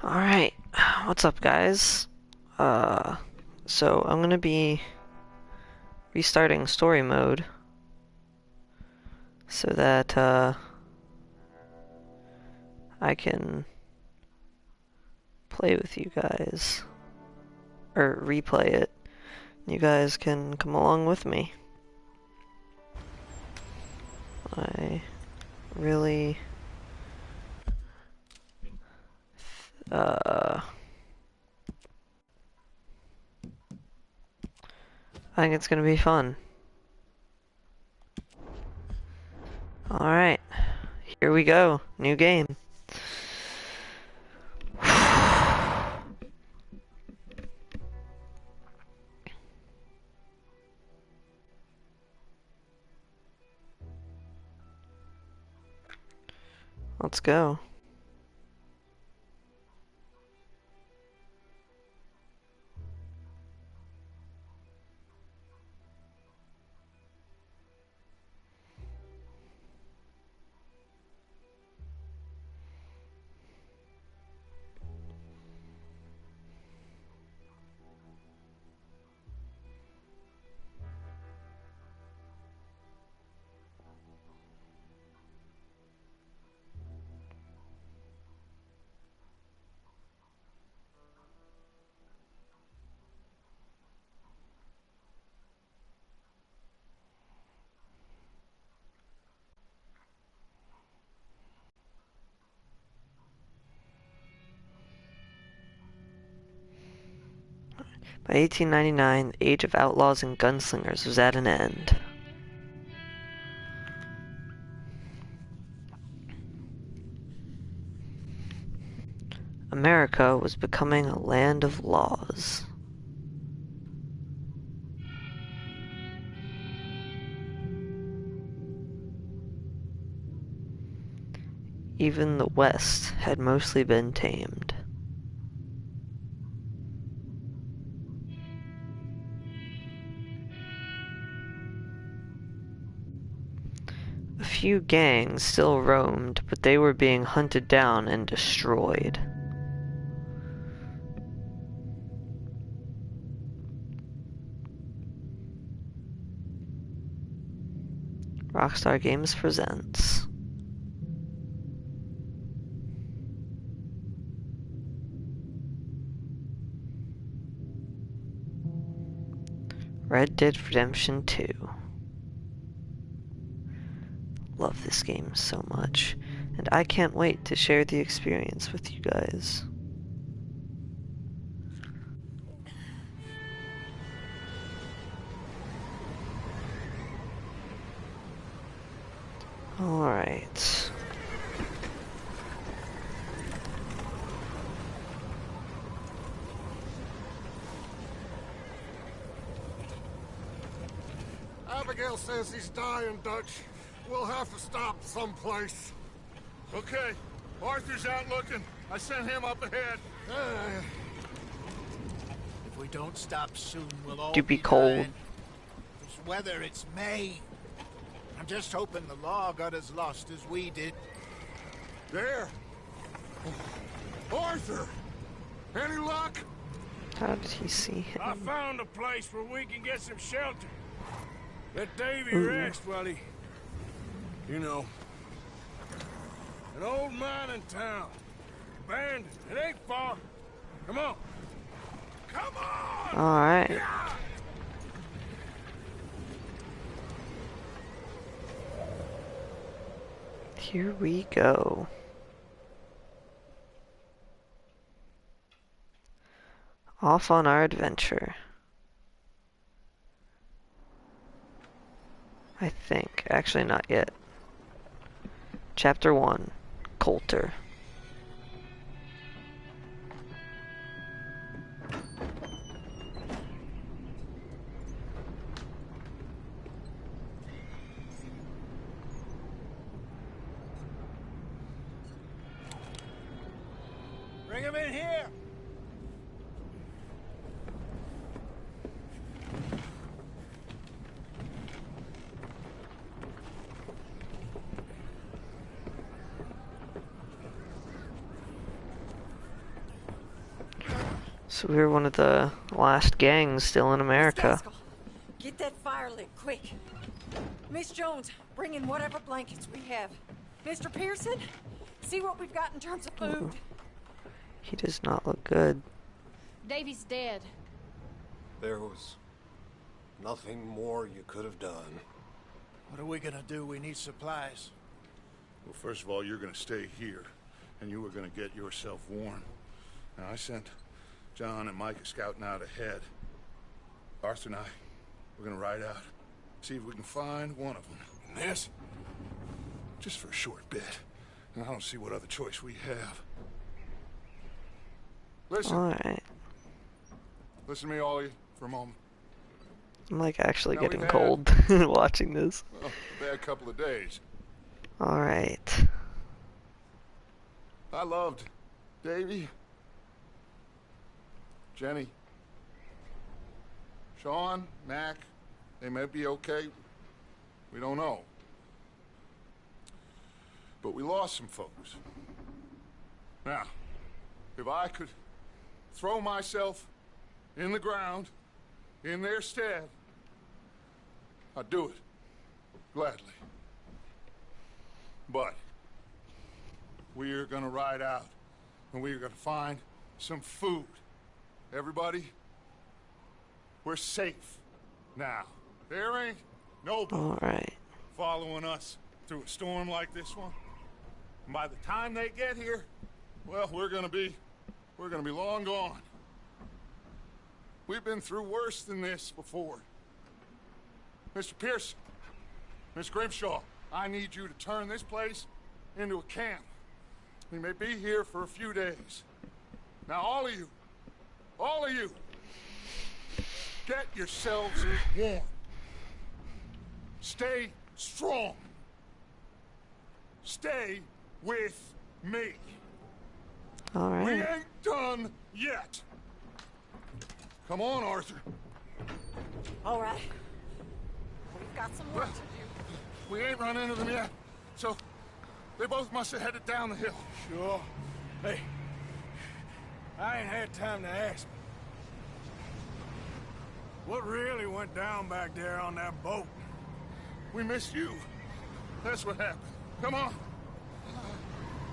Alright, what's up guys? Uh, so I'm gonna be restarting story mode so that I can play with you guys, or replay it. You guys can come along with me. I really, I think it's gonna be fun. Alright, here we go, new game. Let's go. By 1899, the age of outlaws and gunslingers was at an end. America was becoming a land of laws. Even the West had mostly been tamed. A few gangs still roamed, but they were being hunted down and destroyed. Rockstar Games presents. Red Dead Redemption 2. Love this game so much, and I can't wait to share the experience with you guys. Alright. Abigail says he's dying, Dutch. We'll have to stop someplace. Okay. Arthur's out looking. I sent him up ahead. If we don't stop soon, we'll all Do be dying. cold. This weather, it's May. I'm just hoping the law got as lost as we did. There. Arthur! Any luck? How did he see him? I found a place where we can get some shelter. Let Davy Ooh. rest while he... You know. An old mining town. Abandoned. It ain't far. Come on. Come on! Alright. Yeah! Here we go. Off on our adventure. I think. Actually, not yet. Chapter 1. Coulter. Bring him in here. So we're one of the last gangs still in Miss America. Gaskell, get that fire lit, quick. Miss Jones, bring in whatever blankets we have. Mr. Pearson, see what we've got in terms of food. He does not look good. Davy's dead. There was nothing more you could have done. What are we gonna do? We need supplies. Well, first of all, you're gonna stay here, and you were gonna get yourself warm. Now, I sent John and Micah scouting out ahead. Arthur and I, we're gonna ride out, see if we can find one of them. And this, just for a short bit. And I don't see what other choice we have. Listen, Alright. listen to me, all of you, for a moment. I'm like actually Now getting we've had- cold watching this. Well, a bad couple of days. Alright. I loved Davy, Jenny, Sean, Mac. They may be okay. We don't know. But we lost some folks. Now, if I could throw myself in the ground in their stead, I'd do it. Gladly. But we're gonna ride out, and we're gonna find some food. Everybody, we're safe now. There ain't nobody Alright. following us through a storm like this one. And by the time they get here, well, we're gonna be long gone. We've been through worse than this before. Mr. Pearson, Miss Grimshaw, I need you to turn this place into a camp. We may be here for a few days. Now, all of you, get yourselves warm. Stay strong. Stay with me. We Alright. ain't done yet. Come on, Arthur. All right. We've got some work to do. We ain't run into them yet, so they both must have headed down the hill. Sure. Hey, I ain't had time to ask. What really went down back there on that boat? We missed you. That's what happened. Come on.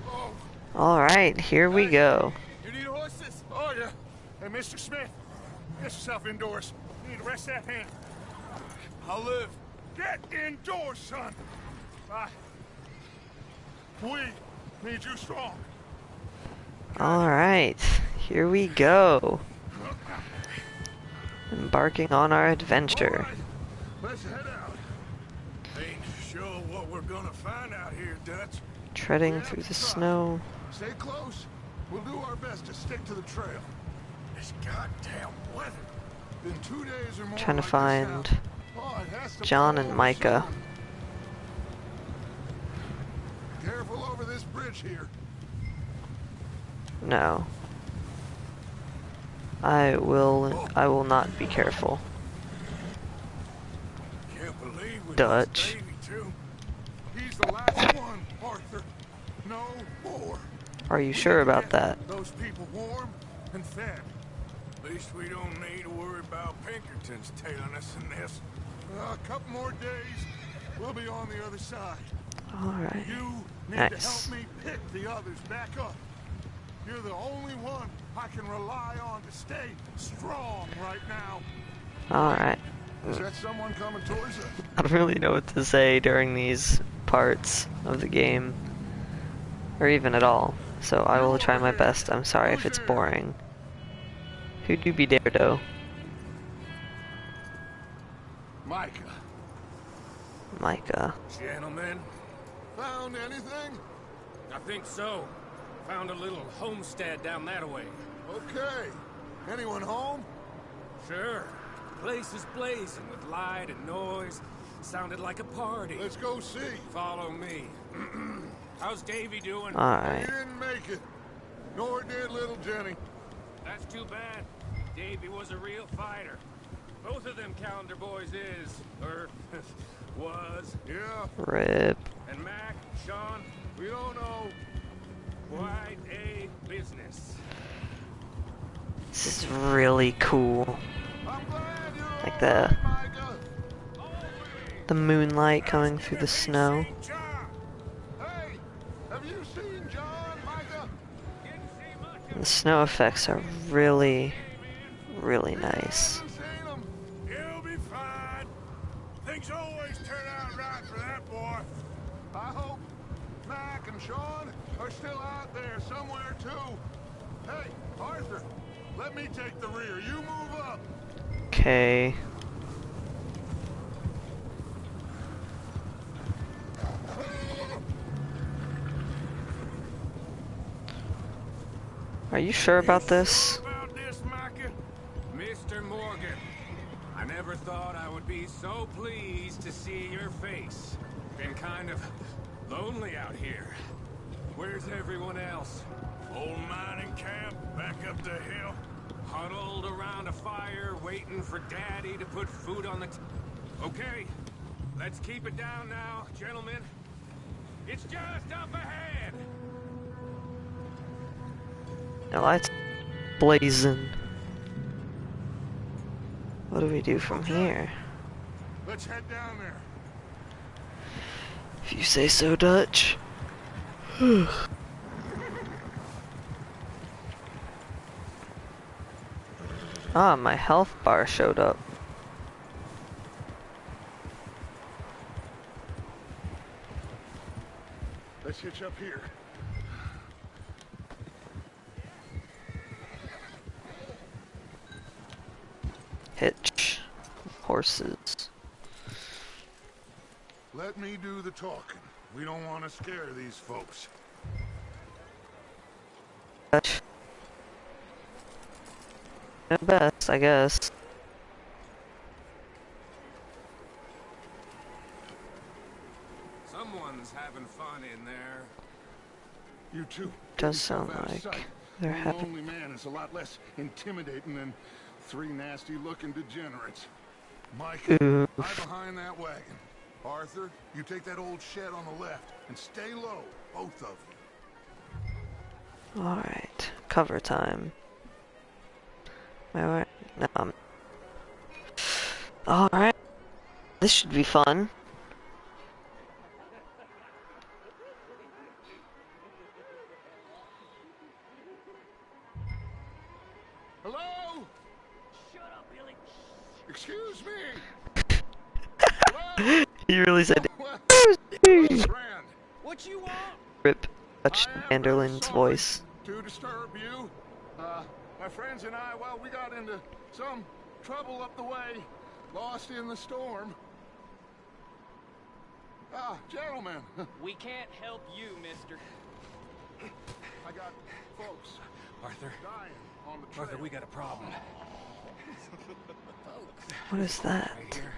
Oh, Alright, here we go. you need horses? Oh, yeah. Hey, Mr. Smith, get yourself indoors. You need to rest that hand. I'll live. Get indoors, son. We need you strong. Alright, here we go. Embarking on our adventure. All right, let's head out. Ain't sure what we're gonna find out here, Dutch. Treading Yeah, through the try. snow. Stay close. We'll do our best to stick to the trail. This goddamn weather. Been 2 days or more. Trying to like this find now. Oh, it has to John fall and Micah. soon. Careful over this bridge here. No. I will not be careful. Can't believe we Dutch. lost Davy, too. He's the last one, Arthur. No more. Are you We sure need to about get that? Those people warm and fed. At least we don't need to worry about Pinkertons tailing us in this. A couple more days, we'll be on the other side. Alright. You need Nice. to help me pick the others back up. You're the only one I can rely on to stay strong right now. Alright. Is that someone coming towards us? I don't really know what to say during these parts of the game. Or even at all. So I will try my best. I'm sorry if it's boring. Who do be dare though? Micah, Micah. Gentlemen, found anything? I think so. Found a little homestead down that way. Okay. Anyone home? Sure. Place is blazing with light and noise. Sounded like a party. Let's go see. Follow me. How's Davy doing? He Alright. didn't make it. Nor did little Jenny. That's too bad. Davy was a real fighter. Both of them Calendar boys is, or was. Yeah, Rip. And Mac, Sean, we don't know. quite a business. This is really cool. I'm glad you're Like all right, Micah. the moonlight coming through the snow. Hey, have you seen John, Micah? The snow effects are really, really nice. Haven't seen him. He'll be fine. Things always turn out right for that boy. I hope Mac and Sean are still out there somewhere too. Hey, Arthur, let me take the rear. You move up. Okay. Are you sure about this? About this, Micah? Mr. Morgan, I never thought I would be so pleased to see your face. Been kind of lonely out here. Where's everyone else? Old mining camp back up the hill. Huddled around a fire, waiting for Daddy to put food on the Okay, let's keep it down now, gentlemen. It's just up ahead. The lights blazing. What do we do from here? Let's head down there. If you say so, Dutch. Ah, my health bar showed up. Let's hitch up here. Hitch. Horses. Let me do the talking. We don't want to scare these folks. Dutch. At best, I guess. Someone's having fun in there. You too. Does sound like they're One having. lonely man is a lot less intimidating than three nasty-looking degenerates. Mike, Oof. hide behind that wagon. Arthur, you take that old shed on the left and stay low, both of you. Alright. Cover time. Alright. No. Alright. This should be fun. Hello? Shut up, Billy. Excuse me. He really said Friend, What you want? rip Dutch I am Vanderlin's sorry voice. to disturb you. My friends and I, well, we got into some trouble up the way, lost in the storm. Ah, gentlemen, We can't help you, mister. I got folks Arthur, dying on the trail. Arthur, we got a problem. What is that? Right here.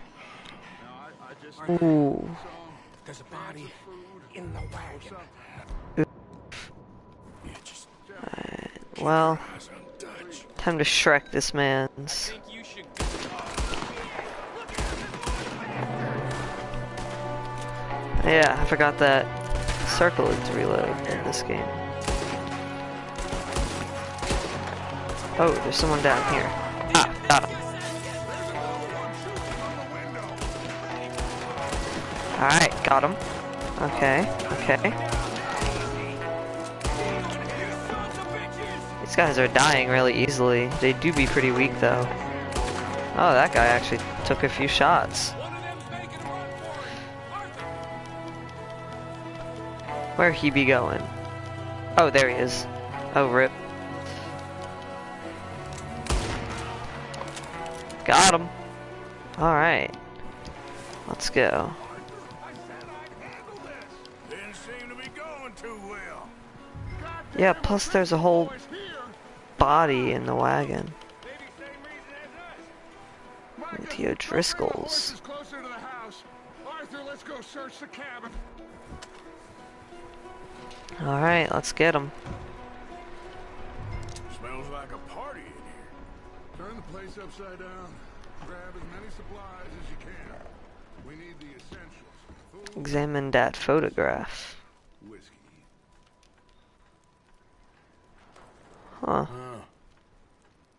Now, I just Ooh. some There's a body food in the or wagon. something. Well, time to Shrek this man's. Think you should Yeah, I forgot that circle is to reload in this game. Oh, there's someone down here. Ah, got him. Alright, got him. Okay, okay. These guys are dying really easily. They do be pretty weak though. Oh, that guy actually took a few shots. Where he be going? Oh, there he is. Oh, rip. Got him. Alright. Let's go. Didn't seem to be going too well. Yeah, plus there's a whole body in the wagon. Micah, Theo go bring the Driscoll's. horses closer to the house. Arthur, let's go search the cabin. Alright, let's get him. Smells like a party in here. Turn the place upside down. Grab as many supplies as you can. We need the essentials. Food, Examine that photograph. whiskey. Huh.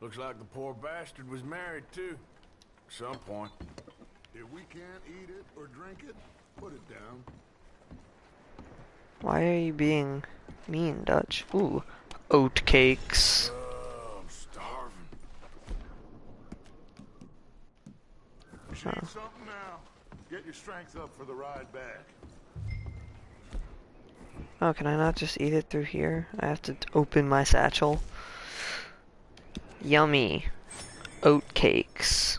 Looks like the poor bastard was married too. At some point. If we can't eat it or drink it, put it down. Why are you being mean, Dutch? Ooh, oat cakes. Oh, I'm starving. She eat something now. Get your strength up for the ride back. Oh, can I not just eat it through here? I have to open my satchel. Yummy. Oat cakes.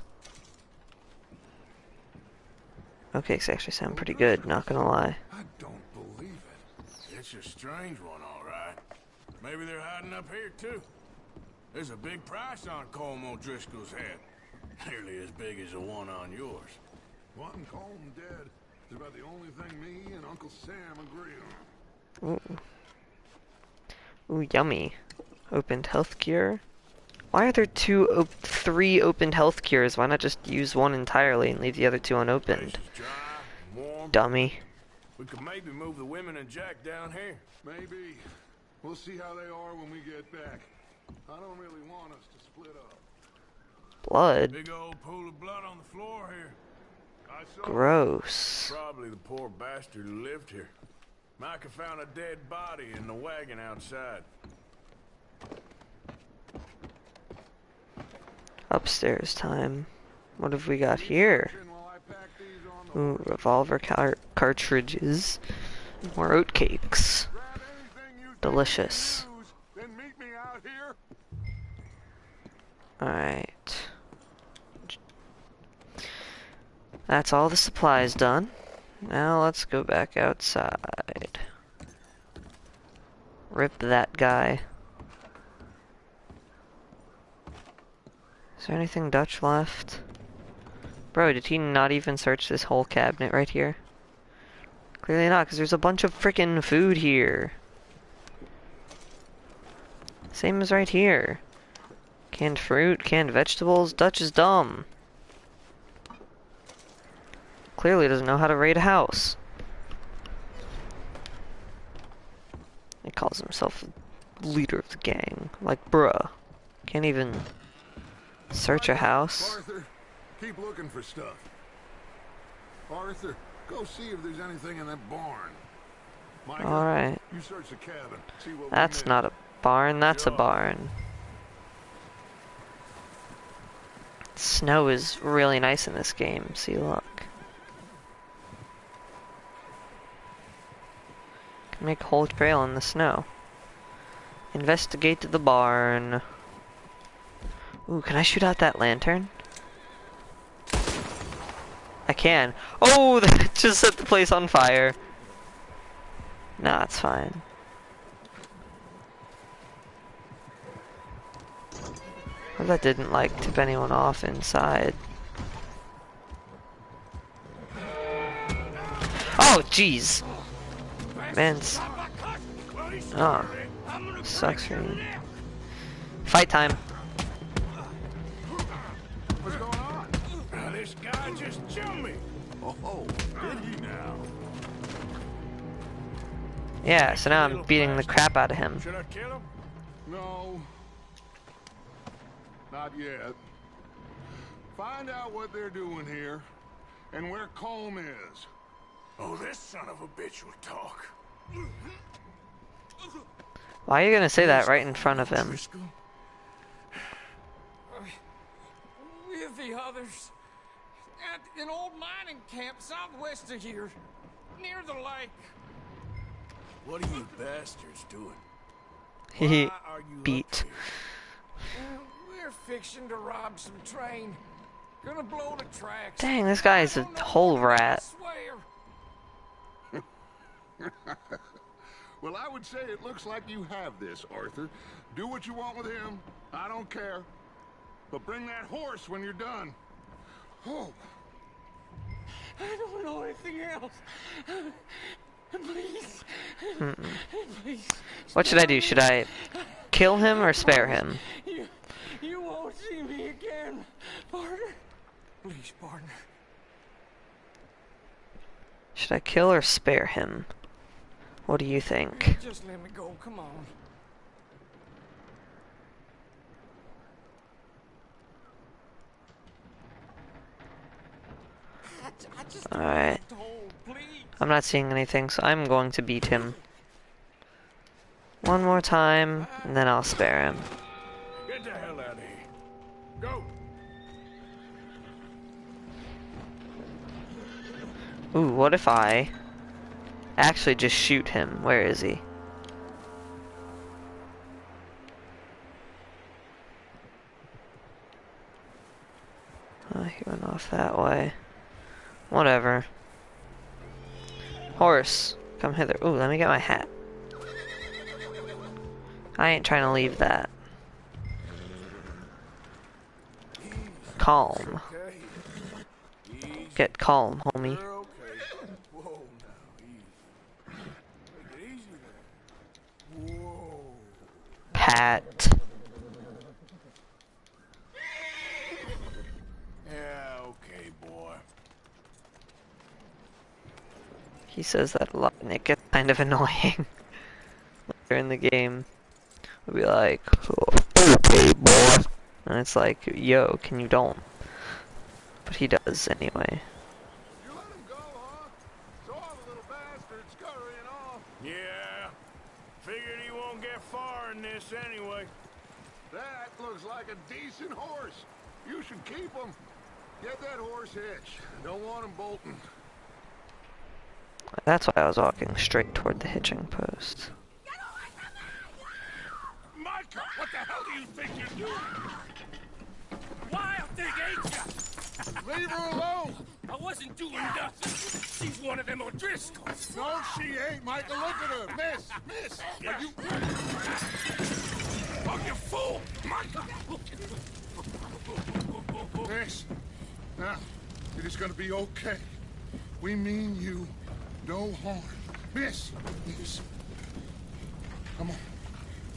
Oat cakes actually sound pretty good, not gonna lie. I don't believe it. It's a strange one, all right. Maybe they're hiding up here, too. There's a big price on Colm O'Driscoll's head. Nearly as big as the one on yours. Wanting Colm dead is about the only thing me and Uncle Sam agree on. Ooh. Ooh, yummy. Opened health cure. Why are there three opened health cures? Why not just use one entirely and leave the other two unopened? Dry, warm. Dummy. We could maybe move the women and Jack down here. Maybe. We'll see how they are when we get back. I don't really want us to split up. Blood. Big old pool of blood on the floor here. I saw Gross. Probably the poor bastard who lived here. Micah found a dead body in the wagon outside. Upstairs time. What have we got here? while I pack these on the Ooh, revolver cartridges. More oat cakes. grab anything you think Delicious. you can use, then meet me out here. Alright. That's all the supplies done. Now let's go back outside. Rip that guy. Is there anything Dutch left? Bro, did he not even search this whole cabinet right here? Clearly not, because there's a bunch of frickin' food here. Same as right here. Canned fruit, canned vegetables. Dutch is dumb. Clearly doesn't know how to raid a house. He calls himself leader of the gang. Like, bruh. Can't even search a house. Arthur, keep looking for stuff. Arthur, go see if there's anything in that barn. Micah, Alright. you search the cabin. See what That's we not a barn, that's a barn. Snow is really nice in this game. See, look. Can make a whole trail in the snow. Investigate the barn. Ooh, can I shoot out that lantern? I can. Oh, that just set the place on fire. Nah, it's fine. Well, that didn't like tip anyone off inside. Oh, jeez. Man's. Oh, sucks for me. Fight time. What's going on? This guy just jumped me. Oh, did he now? Yeah, so now I'm beating the crap out of him. Should I kill him? No. Not yet. Find out what they're doing here and where Colm is. Oh, this son of a bitch will talk. Why are you gonna say that right in front of him? With the others. At an old mining camp southwest of here. Near the lake. What are you bastards doing? He Why are you beat. up here? We're fixing to rob some train. Gonna blow the tracks. Dang, this guy's a whole rat. I swear. Well, I would say it looks like you have this, Arthur. Do what you want with him. I don't care. But bring that horse when you're done. Oh. I don't know anything else. Please. Please. What should I do? Should I kill him or spare him? You won't see me again, partner. Please, partner. Should I kill or spare him? What do you think? Just let me go, come on. I just don't Alright. want told, please. I'm not seeing anything, so I'm going to beat him. One more time, and then I'll spare him. Get the hell out of here. Go. Ooh, what if I actually just shoot him? Where is he? Oh, he went off that way. Whatever. Horse, come hither. Ooh, let me get my hat. I ain't trying to leave that. Calm. Okay. Easy. Get calm, homie. You're okay. Whoa, now, easy. Take it easy there. Whoa. Pat. Yeah, okay, boy. He says that a lot, and it gets kind of annoying. Later in the game, we'll be like, "Oh, okay, boy," and it's like, "Yo, can you don't?" But he does anyway. You let him go, huh? Saw the little bastard scurrying off. Yeah. Figured he won't get far in this anyway. That looks like a decent horse. You should keep him. Get that horse hitched. Don't want him bolting. That's why I was walking straight toward the hitching post. Micah, what the hell do you think you're doing? Wild thing, ain't ya? Leave her alone. I wasn't doing nothing. She's one of them O'Driscolls. No, she ain't, Micah. Look at her. Miss. Are you... Oh, you fool! Micah! Miss. Now, it is gonna be okay. We mean you no harm. Miss. Come on.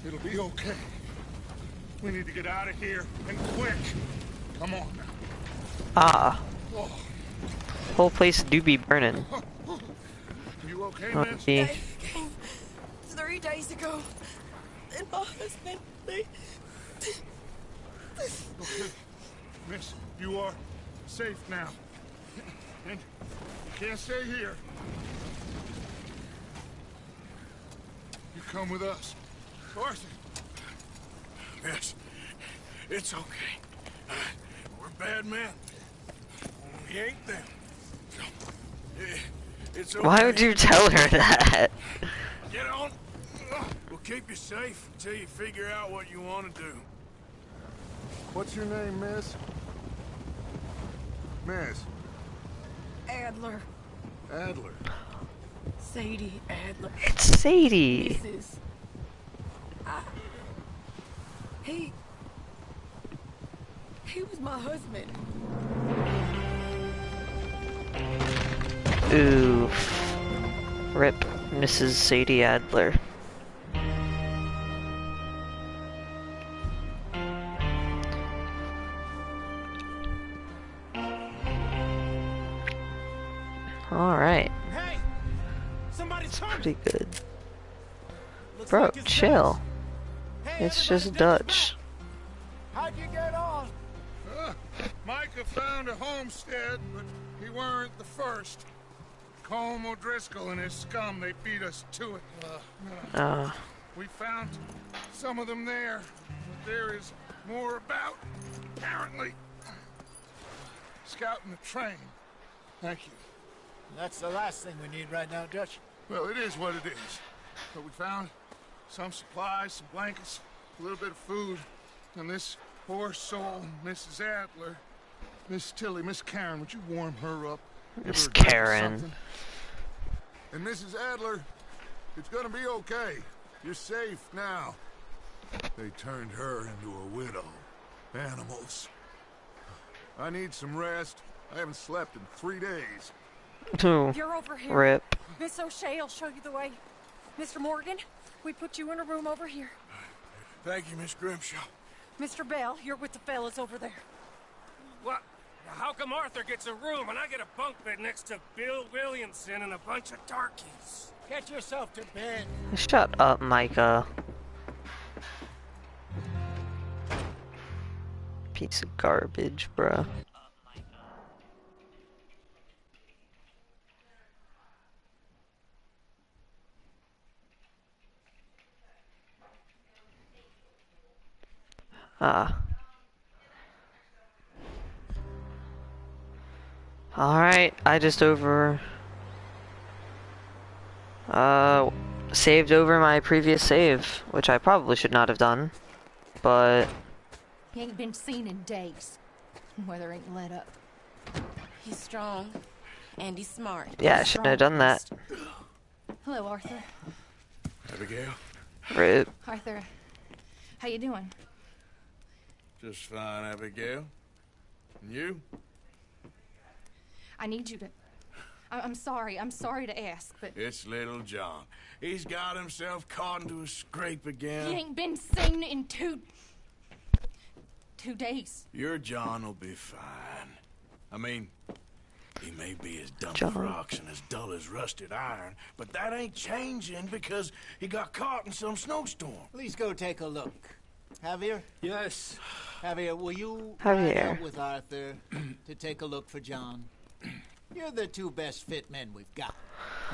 It'll be okay. We need to get out of here, and quick. Come on now. Ah, Oh, whole place do be burning. you okay, Oh, miss? he- They came 3 days ago, and my husband, they... Okay. Miss, you are safe now. And you can't stay here. You come with us. Arthur. Yes. It's okay. We're bad men. We ain't them. It's okay. Why would you tell her that? Get on. We'll keep you safe until you figure out what you want to do. What's your name, miss? Miss. Adler. Adler. Sadie Adler. It's Sadie. Mrs. He was my husband. Oof. Rip Mrs. Sadie Adler. Alright, Hey! Somebody's coming! pretty good. Looks Bro, like it's chill. Dutch. Hey, It's everybody just ditch Dutch. back. How'd you get on? Micah found a homestead, but he weren't the first. Colm O'Driscoll and his scum, they beat us to it. We found some of them there, but there is more about, apparently. Scouting the train. Thank you. That's the last thing we need right now, Dutch. Well, it is what it is. But we found some supplies, some blankets, a little bit of food, and this poor soul, Mrs. Adler, Miss Tilly, Miss Karen, would you warm her up? Give her Miss a drink or Karen. something? And Mrs. Adler, it's gonna be okay. You're safe now. They turned her into a widow. Animals. I need some rest. I haven't slept in 3 days. Ooh, You're over here. rip. Miss O'Shea will show you the way. Mr. Morgan, we put you in a room over here. Thank you, Miss Grimshaw. Mr. Bell, you're with the fellas over there. What? How come Arthur gets a room and I get a bunk bed next to Bill Williamson and a bunch of darkies? Get yourself to bed. Shut up, Micah. Piece of garbage, bruh. Ah. Alright, I just saved over my previous save, which I probably should not have done, but... He ain't been seen in days. Weather ain't let up. He's strong, and he's smart. Yeah, I shouldn't have done that. Hello, Arthur. Abigail? Rip. Arthur, how you doing? Just fine, Abigail. And you? I need you to... I'm sorry to ask, but... It's little John. He's got himself caught into a scrape again. He ain't been seen in 2 days. Your John will be fine. I mean, he may be as dumb John. as rocks and as dull as rusted iron, but that ain't changing because he got caught in some snowstorm. Please go take a look. Javier? Yes. Javier, will you Javier. ride out with Arthur to take a look for John? You're the 2 best fit men we've got.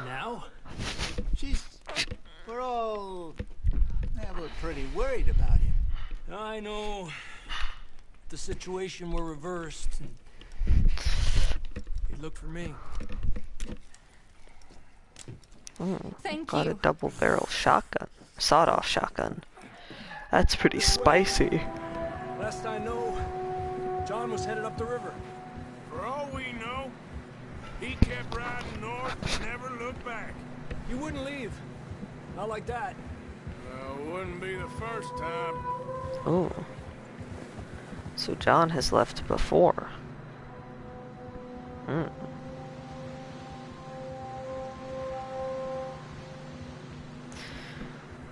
Now? We're pretty worried about him. I know. The situation were reversed. He looked for me. Thank Got you. a double-barrel shotgun. Sawed-off shotgun. That's pretty spicy. Last I know, John was headed up the river. For all we know, he kept riding north and never looked back. He wouldn't leave. Not like that. Well, wouldn't be the first time. Oh. So John has left before. Hmm.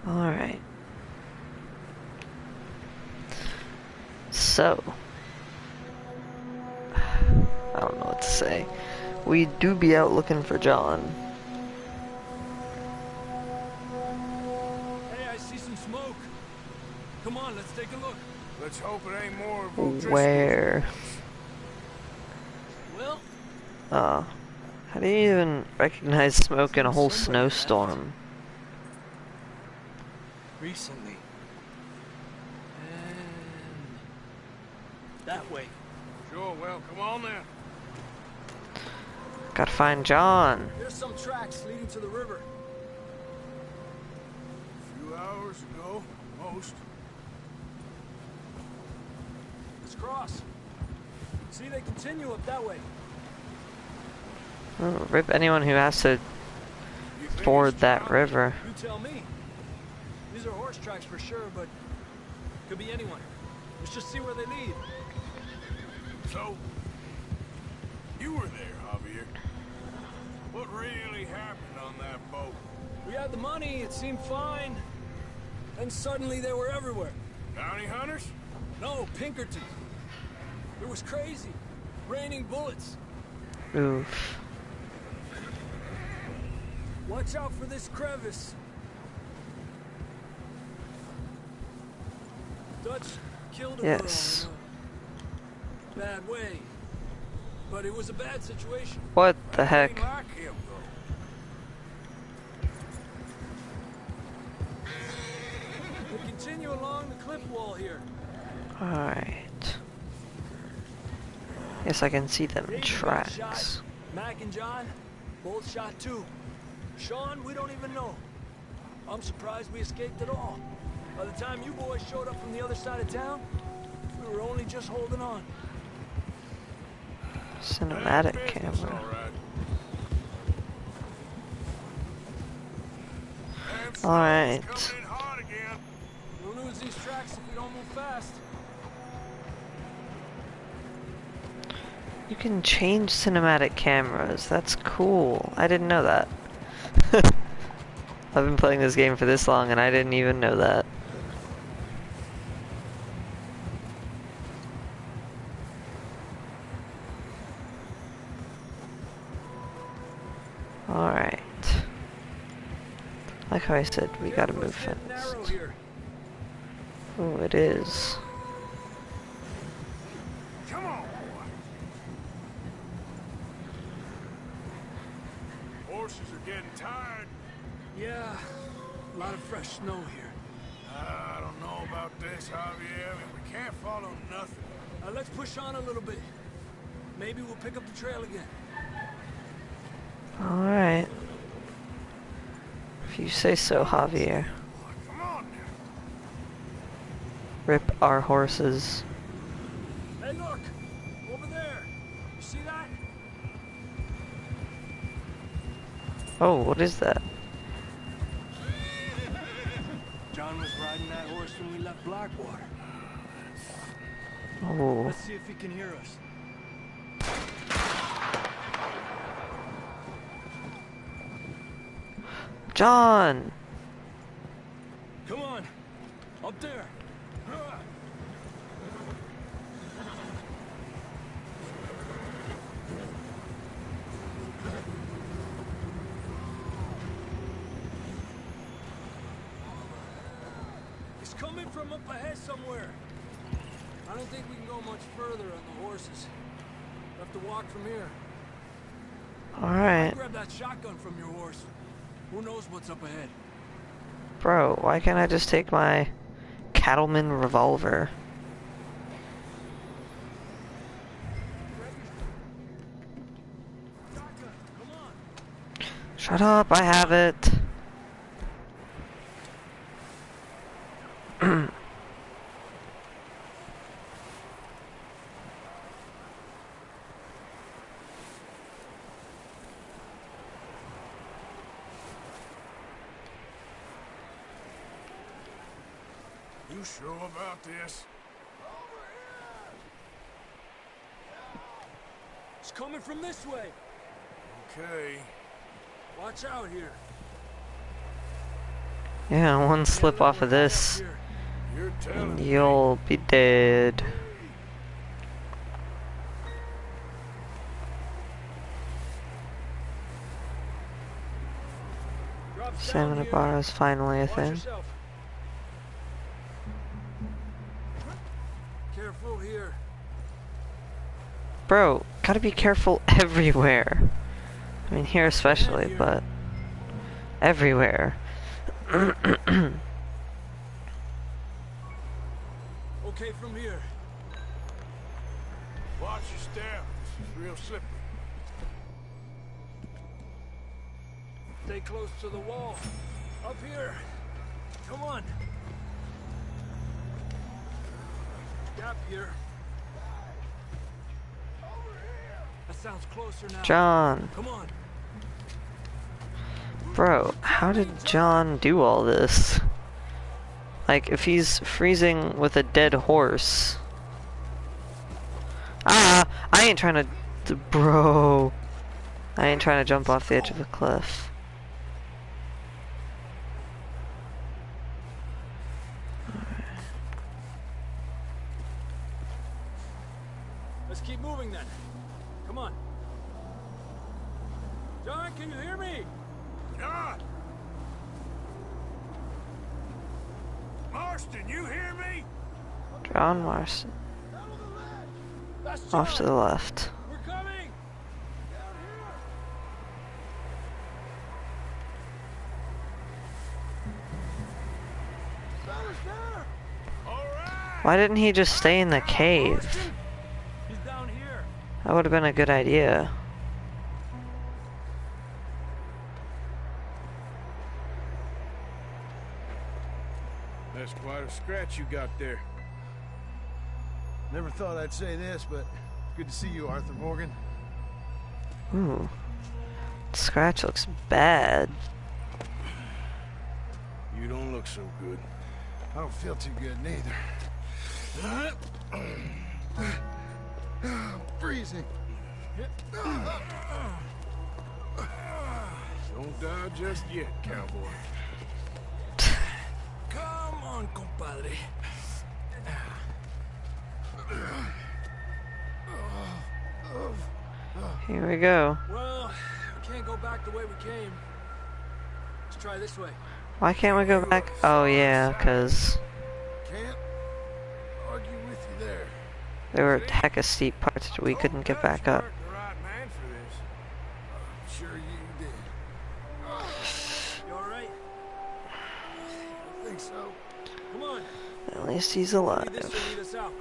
Alright. So. I don't know what to say. We do be out looking for John. Hey, I see some smoke. Come on, let's take a look. Let's hope it ain't more of O'Driscoll's. Where? Well, How do you even recognize smoke in a whole snowstorm? recently. And that way. Sure, well, come on then. Gotta find John. There's some tracks leading to the river. A few hours ago, most. Let's cross. See, they continue up that way. Oh, rip anyone who has to You think ford it's that John? river. You tell me. These are horse tracks for sure, but could be anyone. Let's just see where they lead. So, you were there, Javier. What really happened on that boat? We had the money, it seemed fine. Then suddenly they were everywhere. Bounty hunters? No, Pinkerton. It was crazy. Raining bullets. Oof. Watch out for this crevice. Dutch killed a Yes. girl in a bad way. But it was a bad situation. What the heck? Ain't like him, though. We'll continue along the cliff wall here. Alright. Guess I can see them Davey got tracks. shot. Mac and John, both shot too. Sean, we don't even know. I'm surprised we escaped at all. By the time you boys showed up from the other side of town, we were only just holding on. Cinematic Business, camera. all right. And snow's Alright. coming in hot again. We'll lose these tracks if we don't move fast. You can change cinematic cameras. That's cool. I didn't know that. I've been playing this game for this long and I didn't even know that. Alright. Like how I said, we gotta move It's getting fast. narrow here. Oh, it is. Come on, boy. Horses are getting tired. Yeah, a lot of fresh snow here. I don't know about this, Javier. I mean, we can't follow nothing. Let's push on a little bit. Maybe we'll pick up the trail again. Alright. If you say so, Javier. Come on. Rip our horses. Hey, look! Over there! You see that? Oh, what is that? John was riding that horse when we left Blackwater. Oh. Let's see if he can hear us. John! Come on! Up there! It's coming from up ahead somewhere. I don't think we can go much further on the horses. We'll have to walk from here. Alright. Grab that shotgun from your horse. Who knows what's up ahead? Bro, why can't I just take my cattleman revolver? Shut up, I have it. You sure about this? It's coming from this way. Okay. Watch out here. Yeah, one slip off of this, You're telling and me. you'll be dead. Stamina bar is finally a thing. Careful here. Bro, gotta be careful everywhere. I mean, here especially, but everywhere. Okay, from here. Watch your step. This is real slippery. Stay close to the wall. Up here. Come on. Gap here. That sounds closer now. John. Come on. Bro, how did John do all this? Like, if he's freezing with a dead horse. Ah! I ain't trying to... Bro. I ain't trying to jump off the edge of a cliff. Let's keep moving then. Come on. John, can you hear me? John! Marston, you hear me? John Marston. That's Off to the left. We're coming. Why didn't he just stay in the cave? He's down here. That would have been a good idea. That's quite a scratch you got there. Never thought I'd say this, but good to see you, Arthur Morgan. Ooh. The scratch looks bad. You don't look so good. I don't feel too good neither. Freezing. Don't die just yet, cowboy. Come on, compadre. Here we go. Well, we can't go back the way we came. Let's try this way. Why can't we go back? Oh yeah, cause Can't argue with you there. there were hecka steep parts that we couldn't get back up. The right man for this. I'm sure you did. You alright? I think so. Come on. At least he's Maybe alive. this will lead us out.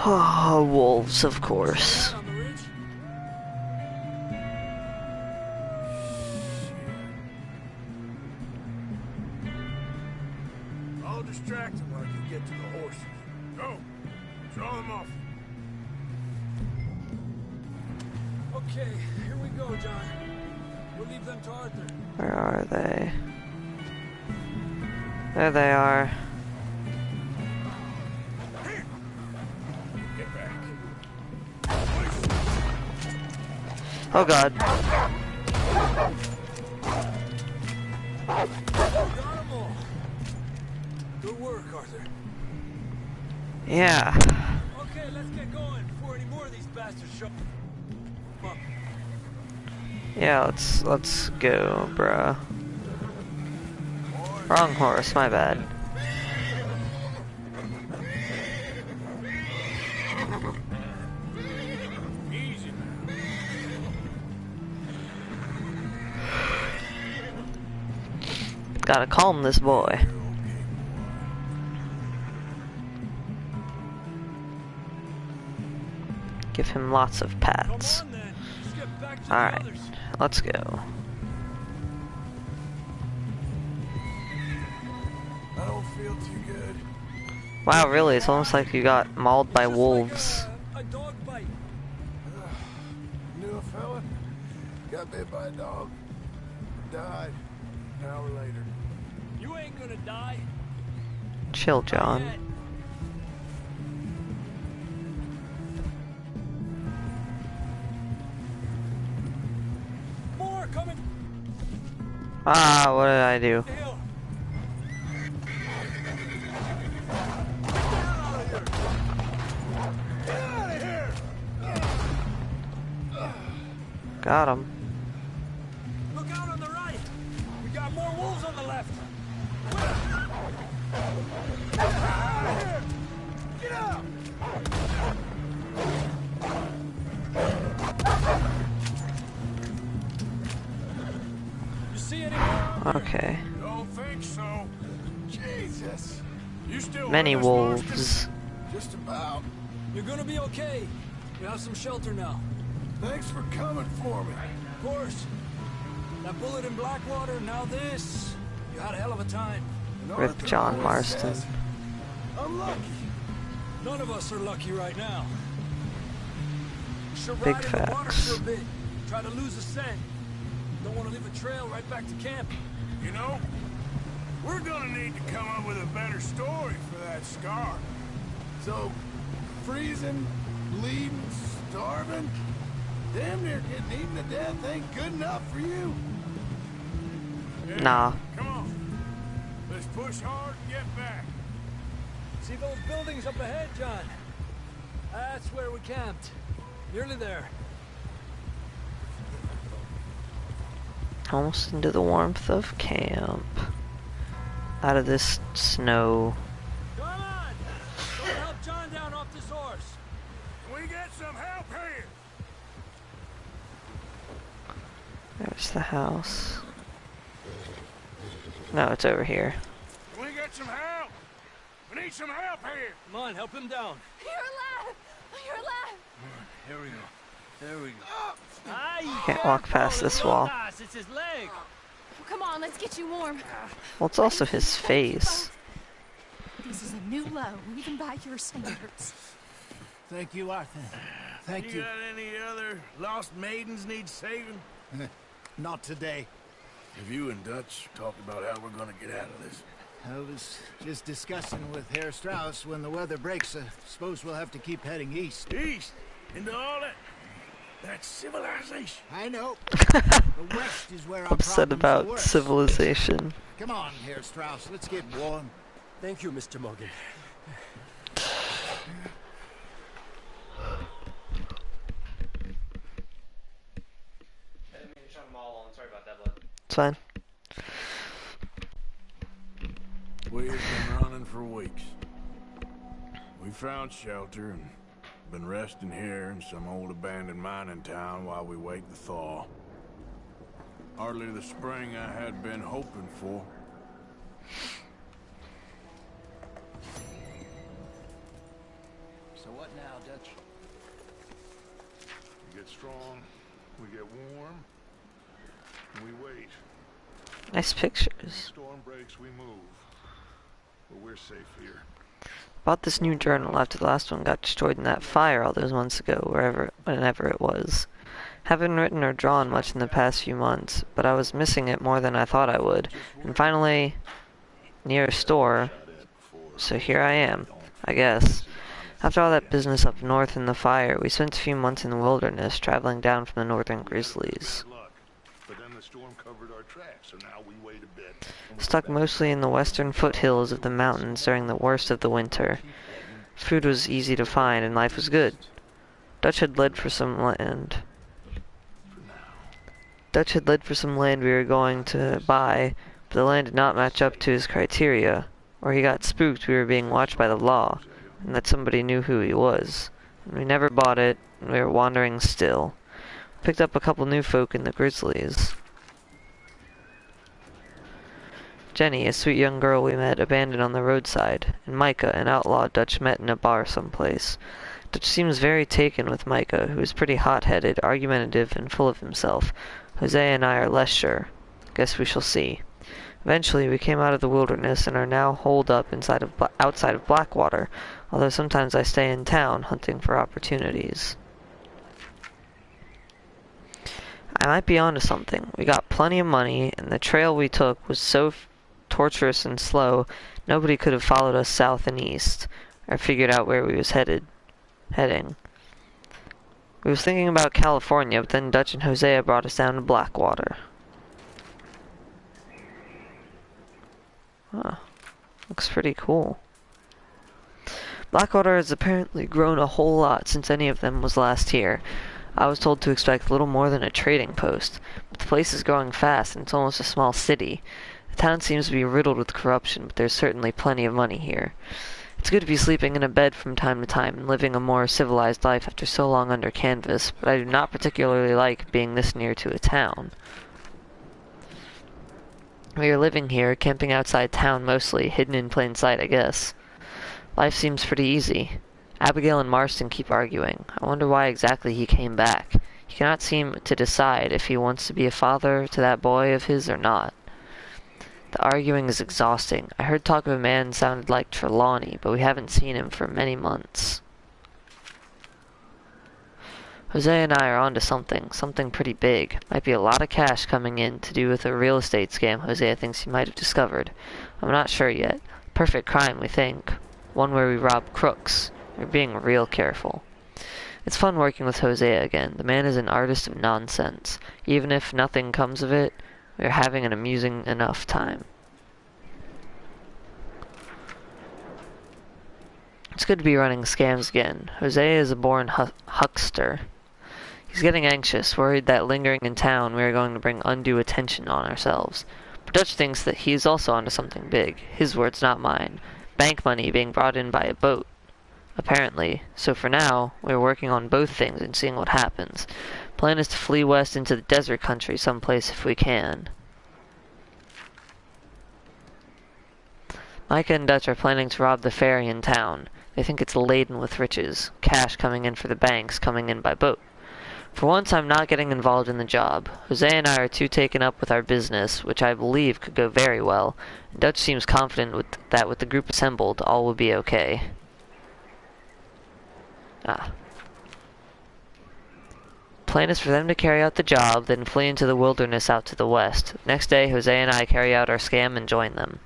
Oh, wolves, of course. On the ridge? I'll distract them when I can get to the horses. Go! Draw them off. Okay, here we go, John. We'll leave them to Arthur. Where are they? There they are. Get back. Oh god. Got them all. Good work, Arthur. Yeah. Okay, let's get going before any more of these bastards show up. Yeah, let's go, bruh. Wrong horse, my bad. Easy. Gotta calm this boy. Give him lots of pats. Alright, let's go. I don't feel too good. Wow, really? It's almost like you got mauled by wolves. A dog bite. Knew a fella? Got bit by a dog. Died. An hour later. You ain't gonna die. Chill, John. More coming. Ah, what did I do? Hill. Got him. Look out on the right. We got more wolves on the left. Get out! You see any more? Okay. Don't think so. Jesus. You still Many with us, Marston? wolves. Just about. You're gonna be okay. You have some shelter now. Thanks for coming for me. Of course. That bullet in Blackwater, now this. You had a hell of a time. And With Arthur John always Marston. says, I'm lucky. None of us are lucky right now. Should Big ride in the water facts. for a bit. Try to lose the scent. Don't want to leave a trail right back to camp. You know, we're gonna need to come up with a better story for that scar. So, freezing, bleeding, starving, damn near getting eaten to death ain't good enough for you. Yeah, Nah. Come on. Let's push hard and get back. See those buildings up ahead, John? That's where we camped. Nearly there. Almost into the warmth of camp. Out of this snow. Come on! Go help John down off this horse. Can we get some help here? There's the house. No, it's over here. Can we get some help? We need some help here. Come on, help him down. You're alive! You're alive! Here we go. There we go. Can't walk past this wall. It's his leg. Come on, let's get you warm. Well, it's also his face. This is a new low, even by your standards. Thank you, Arthur. Thank you. got any other lost maidens need saving? Not today. Have you and Dutch talked about how we're gonna get out of this? I was just discussing with Herr Strauss when the weather breaks. I suppose we'll have to keep heading east. East? Into all that... That's civilization. I know. The west is where our Upset problems are about worse. civilization. Come on, Herr Strauss. Let's get warm. Thank you, Mr. Morgan. It's fine. We've been running for weeks. We found shelter and been resting here in some old abandoned mining town while we wait the thaw. Hardly the spring I had been hoping for. So what now, Dutch? We get strong, we get warm, and we wait. Nice pictures. Storm breaks, we move. But we're safe here. Bought this new journal after the last one got destroyed in that fire all those months ago, whenever it was. Haven't written or drawn much in the past few months, but I was missing it more than I thought I would. And finally, near a store, so here I am, I guess. After all that business up north in the fire, we spent a few months in the wilderness, traveling down from the northern grizzlies. But then the storm covered our tracks, so now we wait a bit. Stuck mostly in the western foothills of the mountains during the worst of the winter. Food was easy to find and life was good. Dutch had led for some land we were going to buy, but the land did not match up to his criteria, or he got spooked we were being watched by the law, and that somebody knew who he was. And we never bought it, and we were wandering still. Picked up a couple new folk in the grizzlies. Jenny, a sweet young girl we met abandoned on the roadside, and Micah, an outlaw Dutch met in a bar someplace. Dutch seems very taken with Micah, who is pretty hot-headed, argumentative, and full of himself. Hosea and I are less sure. Guess we shall see. Eventually, we came out of the wilderness and are now holed up outside of Blackwater, although sometimes I stay in town hunting for opportunities. I might be onto something. We got plenty of money, and the trail we took was so torturous and slow, nobody could have followed us south and east, or figured out where we was heading. We was thinking about California, but then Dutch and Hosea brought us down to Blackwater. Huh. Looks pretty cool. Blackwater has apparently grown a whole lot since any of them was last here. I was told to expect little more than a trading post, but the place is growing fast and it's almost a small city. The town seems to be riddled with corruption, but there's certainly plenty of money here. It's good to be sleeping in a bed from time to time and living a more civilized life after so long under canvas, but I do not particularly like being this near to a town. We are living here, camping outside town mostly, hidden in plain sight, I guess. Life seems pretty easy. Abigail and Marston keep arguing. I wonder why exactly he came back. He cannot seem to decide if he wants to be a father to that boy of his or not. The arguing is exhausting. I heard talk of a man sounded like Trelawney, but we haven't seen him for many months. Hosea and I are onto something pretty big. Might be a lot of cash coming in to do with a real estate scam Hosea thinks he might have discovered. I'm not sure yet. Perfect crime, we think. One where we rob crooks. We're being real careful. It's fun working with Hosea again. The man is an artist of nonsense. Even if nothing comes of it, we're having an amusing enough time. It's good to be running scams again. Hosea is a born huckster. He's getting anxious, worried that lingering in town we are going to bring undue attention on ourselves. But Dutch thinks that he is also onto something big. His words, not mine. Bank money being brought in by a boat. Apparently. So for now, we're working on both things and seeing what happens. Plan is to flee west into the desert country someplace if we can. Micah and Dutch are planning to rob the ferry in town. They think it's laden with riches, cash coming in for the banks, coming in by boat. For once, I'm not getting involved in the job. Hosea and I are too taken up with our business, which I believe could go very well, and Dutch seems confident that with the group assembled, all will be okay. Plan is for them to carry out the job, then flee into the wilderness out to the west. Next day, Hosea and I carry out our scam and join them.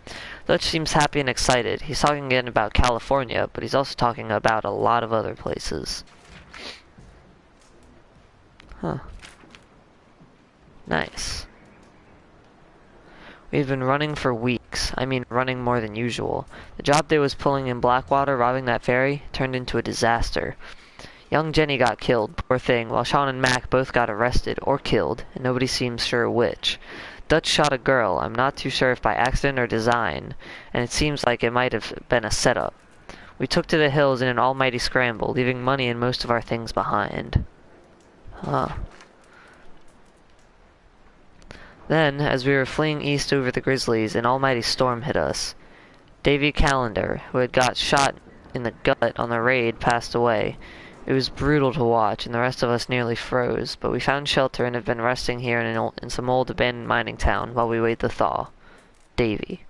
Dutch seems happy and excited. He's talking again about California, but he's also talking about a lot of other places. Huh. Nice. We've been running for weeks. I mean, running more than usual. The job they was pulling in Blackwater, robbing that ferry, turned into a disaster. Young Jenny got killed, poor thing, while Sean and Mac both got arrested, or killed, and nobody seems sure which. Dutch shot a girl, I'm not too sure if by accident or design, and it seems like it might have been a setup. We took to the hills in an almighty scramble, leaving money and most of our things behind. Huh. Then, as we were fleeing east over the grizzlies, an almighty storm hit us. Davy Callender, who had got shot in the gut on the raid, passed away. It was brutal to watch, and the rest of us nearly froze, but we found shelter and have been resting here in some old abandoned mining town while we wait the thaw. Davy.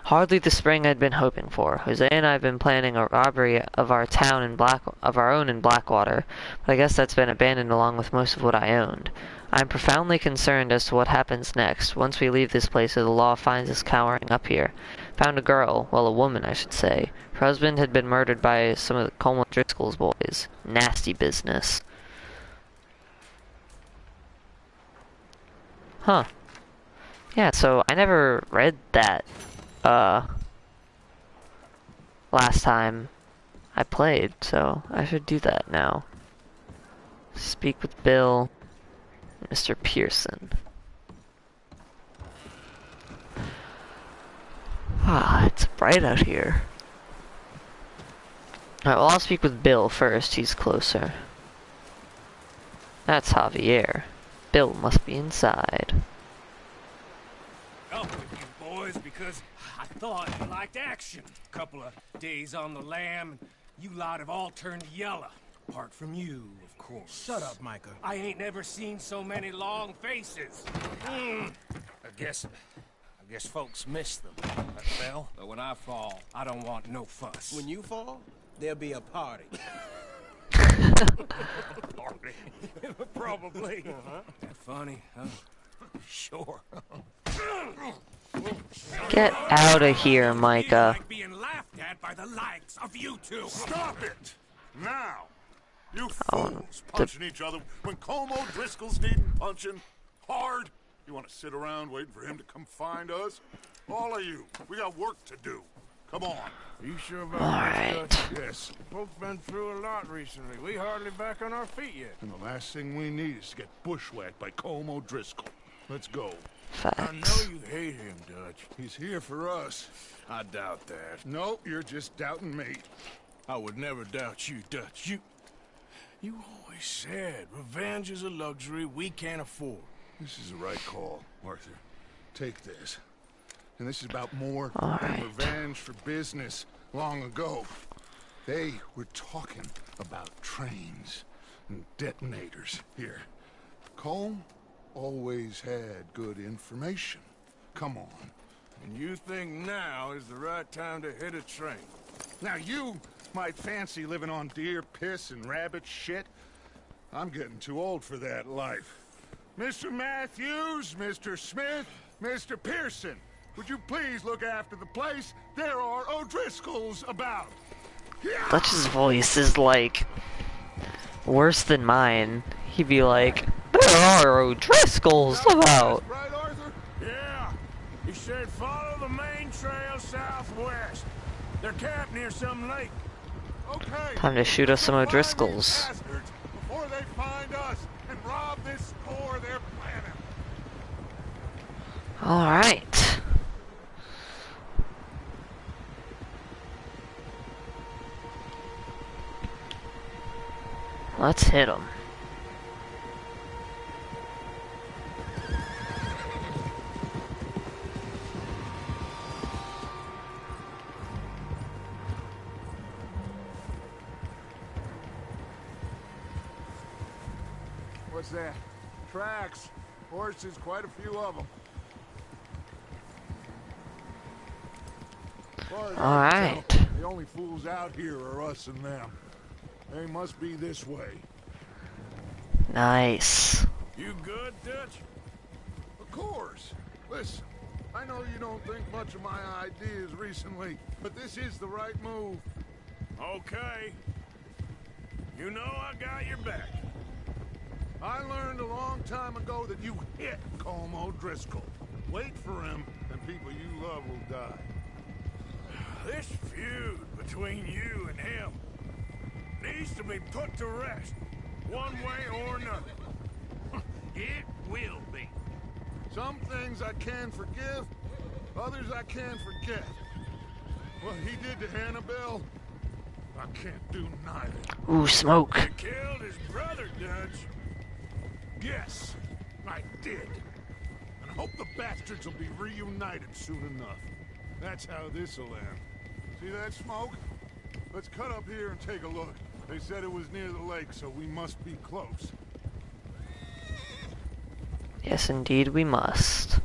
Hardly the spring I'd been hoping for. Jose and I have been planning a robbery of our town of our own in Blackwater, but I guess that's been abandoned along with most of what I owned. I'm profoundly concerned as to what happens next, once we leave this place or the law finds us cowering up here. Found a girl, well, a woman, I should say. Her husband had been murdered by some of the Colm O'Driscoll's boys. Nasty business. Huh. Yeah, so I never read that, last time I played, so I should do that now. Speak with Bill, Mr. Pearson. Ah, it's bright out here. Alright, well, I'll speak with Bill first. He's closer. That's Javier. Bill must be inside. Up with you boys because I thought you liked action. Couple of days on the lam, and you lot have all turned yellow. Apart from you, of course. Shut up, Micah. I ain't never seen so many long faces. I guess folks miss them. That's Bell. But when I fall, I don't want no fuss. When you fall, there'll be a party. Party? Probably. That funny, huh? Sure. Get out of here, Micah. Like being laughed at by the likes of you two. Stop it! Now! You fools punching each other when Colm O'Driscoll's needing punching hard. You want to sit around waiting for him to come find us? All of you, we got work to do. Come on. Are you sure about Alright. that? Yes. Folks been through a lot recently. We hardly back on our feet yet. And the last thing we need is to get bushwhacked by Colm O'Driscoll. Let's go. I know Facts. you hate him, Dutch. He's here for us. I doubt that. No, you're just doubting me. I would never doubt you, Dutch. You always said revenge is a luxury we can't afford. This is the right call, Arthur. Take this. And this is about more All than right. revenge for business long ago. They were talking about trains and detonators here. Colm always had good information. Come on. And you think now is the right time to hit a train? Now you might fancy living on deer piss and rabbit shit. I'm getting too old for that life. Mr. Matthews, Mr. Smith, Mr. Pearson, would you please look after the place? There are O'Driscolls about. Dutch's voice is like worse than mine. He'd be like, "There are O'Driscolls about." Right, Arthur? Yeah. He said follow the main trail southwest. They're camped near some lake. Okay. Time to shoot us some Find these O'Driscolls. bastards before they find us and rob this store they're planning. Alright. Let's hit them. What's that? Tracks. Horses, quite a few of them. All right. The only fools out here are us and them. They must be this way. Nice. You good, Dutch? Of course. Listen, I know you don't think much of my ideas recently, but this is the right move. Okay. You know I got your back. I learned a long time ago that you hit Colm O'Driscoll. Wait for him, and people you love will die. This feud between you and him needs to be put to rest, one way or another. It will be. Some things I can forgive, others I can't forget. What he did to Annabelle, I can't do neither. Ooh, smoke. He killed his brother, Dutch. Dutch? Yes, I did. And I hope the bastards will be reunited soon enough. That's how this'll end. See that smoke? Let's cut up here and take a look. They said it was near the lake, so we must be close. Yes, indeed we must.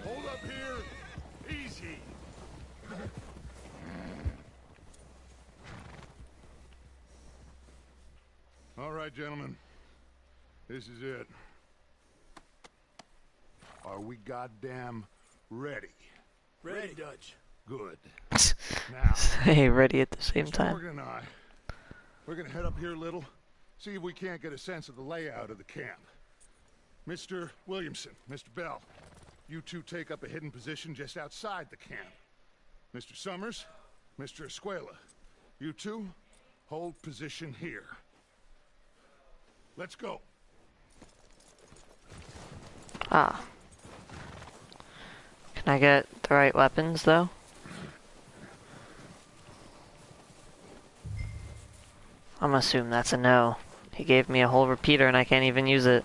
Hold up here. Easy. All right, gentlemen. This is it. Are we goddamn ready? Ready, Dutch. Good. Now, Hey, ready at the same Mr. time. Morgan and I, we're gonna head up here a little, see if we can't get a sense of the layout of the camp. Mr. Williamson, Mr. Bell, you two take up a hidden position just outside the camp. Mr. Summers, Mr. Escuela, you two hold position here. Let's go. Ah. Can I get the right weapons, though? I'm gonna assume that's a no. He gave me a whole repeater and I can't even use it.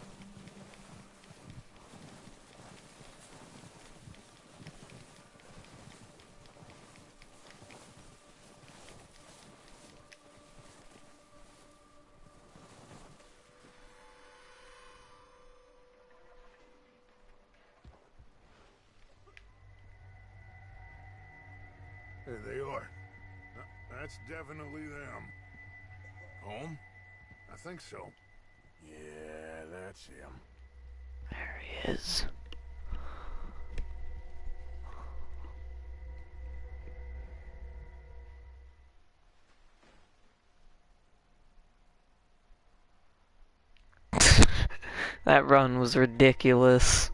There they are. That's definitely them. Home? I think so. Yeah, that's him. There he is. That run was ridiculous.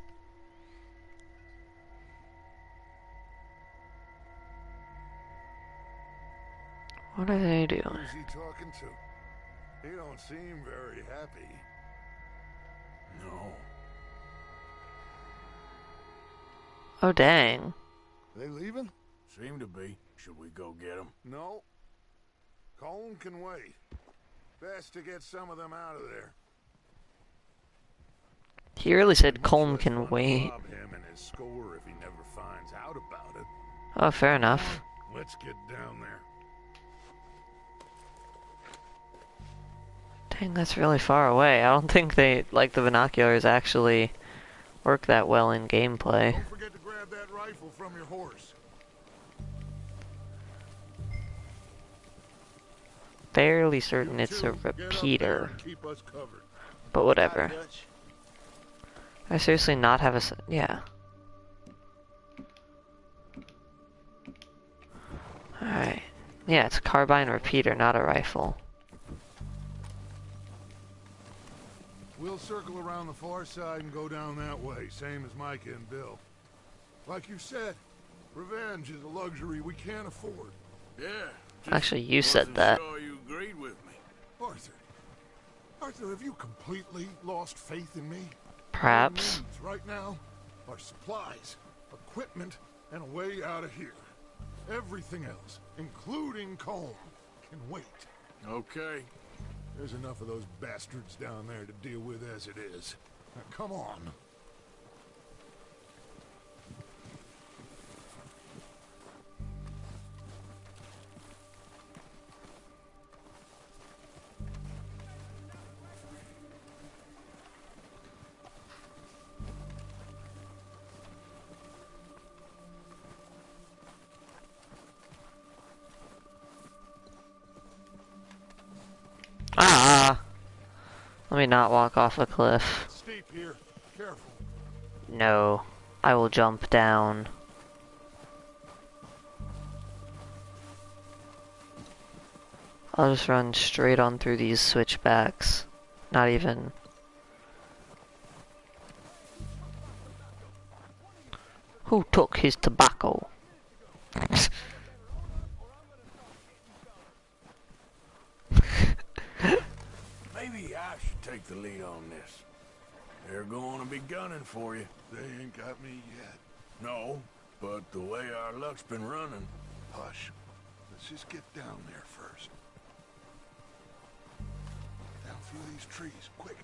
What are they doing? Who's he talking to? He don't seem very happy. No. Oh, dang. They leaving? Seem to be. Should we go get them? No. Colm can wait. Best to get some of them out of there. He really said Colm can wait. Rob him and his score if he never finds out about it. Oh, fair enough. Let's get down there. Dang, that's really far away. I don't think they, like, the binoculars actually work that well in gameplay. Don't forget to grab that rifle from your horse. Fairly certain it's a repeater. Keep us covered. But whatever. Dutch. I seriously not have a... Yeah. Alright. Yeah, it's a carbine repeater, not a rifle. We'll circle around the far side and go down that way, same as Micah and Bill. Like you said, revenge is a luxury we can't afford. Yeah. Actually, you said that. Sure you agreed with me. Arthur, have you completely lost faith in me? Perhaps. Our needs right now are supplies, equipment, and a way out of here. Everything else, including Colm, can wait. Okay. There's enough of those bastards down there to deal with as it is. Now, come on. Ah! Let me not walk off a cliff. Steep here. Careful. No. I will jump down. I'll just run straight on through these switchbacks. Not even... Who took his tobacco? Maybe I should take the lead on this. They're going to be gunning for you. They ain't got me yet. No, but the way our luck's been running... Hush. The Let's just get down there first. Down through these trees, quick.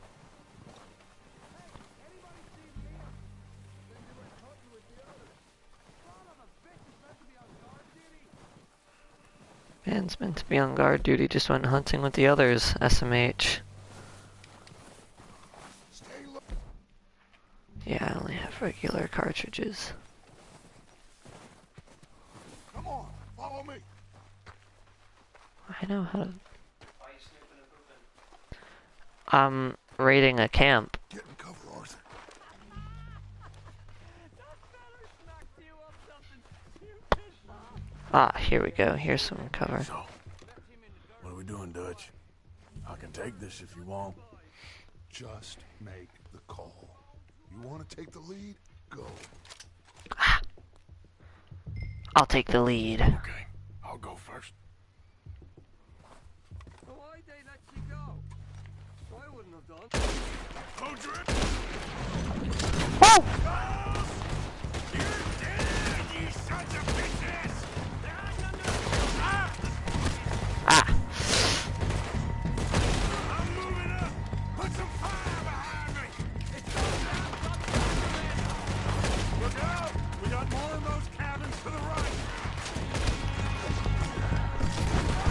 Man's meant to be on guard duty, just went hunting with the others, SMH. Yeah, I only have regular cartridges. Come on, follow me. I know how to... I'm raiding a camp. Get in cover, Arthur. Ah, here we go. Here's some cover. So, what are we doing, Dutch? I can take this if you want. Just make the call. You want to take the lead? Go. I'll take the lead. Okay, I'll go first. Why'd they let you go? I wouldn't have done. Hold your Woo! You're dead, you sons of bitches! Ah! I'm moving up! Put some fire behind me! Look out! We got more of those cabins to the right.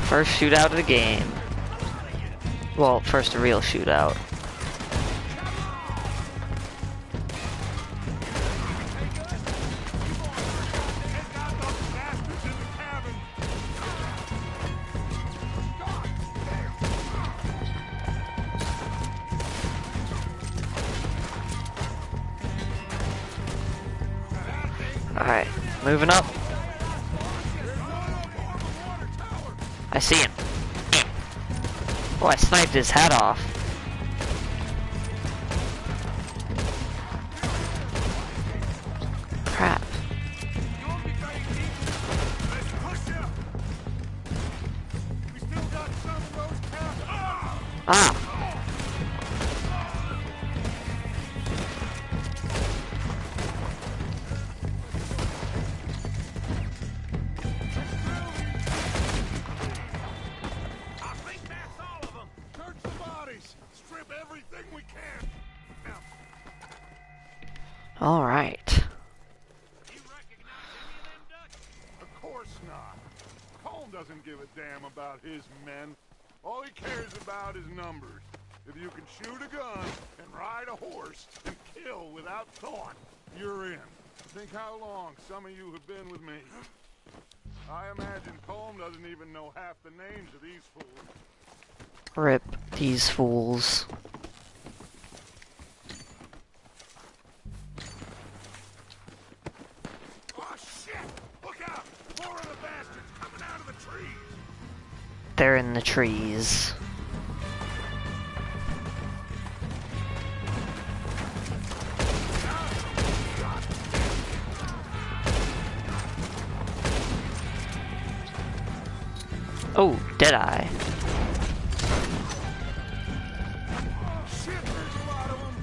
First shootout of the game. Well, first real shootout. Alright, moving up. I see him. Oh, I sniped his head off. Crap. Ah! All right. Of course not. Colm doesn't give a damn about his men. All he cares about is numbers. If you can shoot a gun and ride a horse and kill without thought, you're in. Think how long some of you have been with me. I imagine Colm doesn't even know half the names of these fools. Rip these fools. Oh shit! Look out! More of the bastards coming out of the trees! They're in the trees. Oh, Deadeye. Shit, there's a lot of them.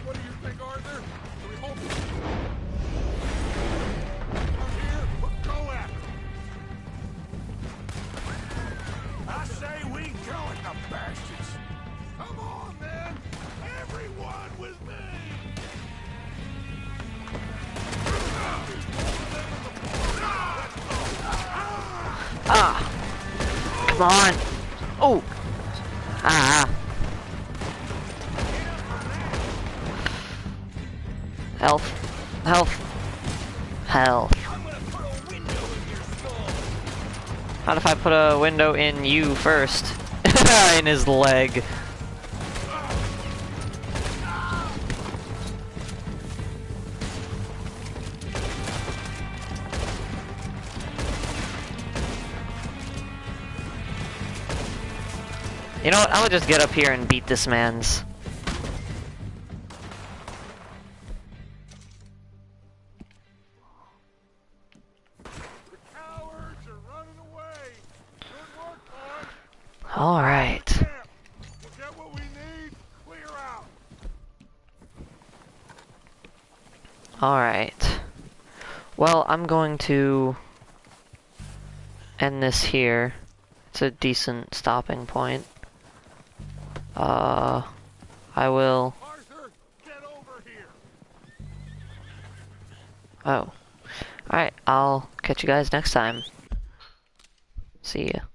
What do you think, Arthur? Do we hold them? Come here, let's go at them. I say we go at the bastards. Come on, man. Everyone with me. Ah! Come on! Oh! Ah! Health. Health. Health. How if I put a window in you first? In his leg. You know what? I'm gonna just get up here and beat this man's. All right. We'll get what we need. Clear out. All right. Well, I'm going to end this here. It's a decent stopping point. I will... Arthur, get over here. Oh. Alright, I'll catch you guys next time. See ya.